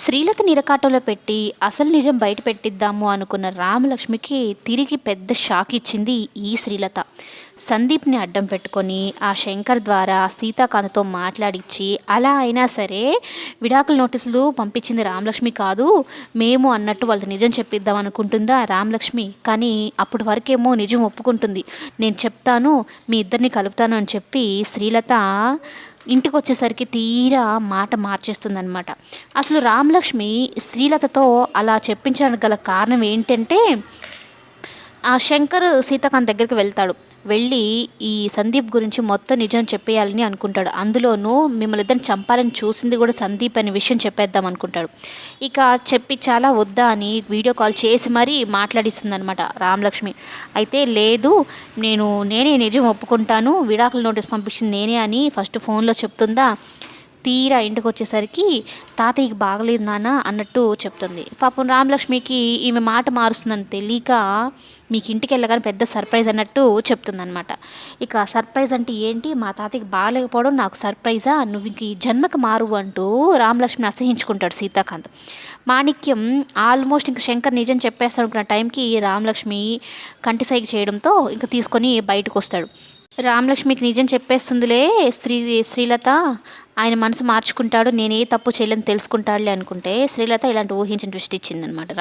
శ్రీలతని ఇరకాటంలో పెట్టి అసలు నిజం బయట పెట్టిద్దాము అనుకున్న రామలక్ష్మికి తిరిగి పెద్ద షాక్ ఇచ్చింది ఈ శ్రీలత. సందీప్ని అడ్డం పెట్టుకొని ఆ శంకర్ ద్వారా సీతాకాంతతో మాట్లాడించి అలా అయినా సరే విడాకుల నోటీసులు పంపించింది రామలక్ష్మి కాదు, మేము అన్నట్టు వాళ్ళకి నిజం చెప్పిద్దాం అనుకుంటుందా రామలక్ష్మి. కానీ అప్పటి వరకేమో నిజం ఒప్పుకుంటుంది, నేను చెప్తాను మీ ఇద్దరిని కలుపుతాను అని చెప్పి శ్రీలత ఇంటికి వచ్చేసరికి తీరా మాట మార్చేస్తుందనమాట. అసలు రామలక్ష్మి శ్రీలతతో అలా చెప్పించడానికి గల కారణం ఏంటంటే, ఆ శంకర్ సీతాకాంత్ దగ్గరికి వెళ్తాడు. వెళ్ళి ఈ సందీప్ గురించి మొత్తం నిజం చెప్పేయాలని అనుకుంటాడు. అందులోనూ మిమ్మల్ని ఇద్దరిని చంపాలని చూసింది కూడా సందీప్ అనే విషయం చెప్పేద్దాం అనుకుంటాడు. ఇక చెప్పించాలా వద్దా అని వీడియో కాల్ చేసి మరీ మాట్లాడిస్తుంది అనమాట రామలక్ష్మి. అయితే లేదు, నేనే నిజం ఒప్పుకుంటాను, విడాకుల నోటీస్ పంపించింది నేనే అని ఫస్ట్ ఫోన్లో చెప్తుందా. తీరా ఇంటికి వచ్చేసరికి తాతయ్యకి బాగలేదు నాన్న అన్నట్టు చెప్తుంది. పాపం రామలక్ష్మికి ఈమె మాట మారుస్తుందని తెలియక మీకు ఇంటికి వెళ్ళగానే పెద్ద సర్ప్రైజ్ అన్నట్టు చెప్తుందనమాట. ఇక సర్ప్రైజ్ అంటే ఏంటి, మా తాతయ్యకి బాగలేకపోవడం నాకు సర్ప్రైజా, నువ్వు ఇంక ఈ జన్మకి మారు అంటూ రామలక్ష్మిని అసహించుకుంటాడు సీతాకాంత్. మాణిక్యం ఆల్మోస్ట్ ఇంక శంకర్ నిజం చెప్పేస్తాడు అనుకున్న టైంకి రామలక్ష్మి కంటి సైగ చేయడంతో ఇంక తీసుకొని బయటకు వస్తాడు. రామలక్ష్మికి నిజం చెప్పేస్తుందిలే శ్రీలత, ఆయన మనసు మార్చుకుంటాడు, నేనే తప్పు చేయలేని తెలుసుకుంటాడులే అనుకుంటే శ్రీలత ఇలాంటి ఊహించిన ట్విస్ట్ ఇచ్చిందనమాట.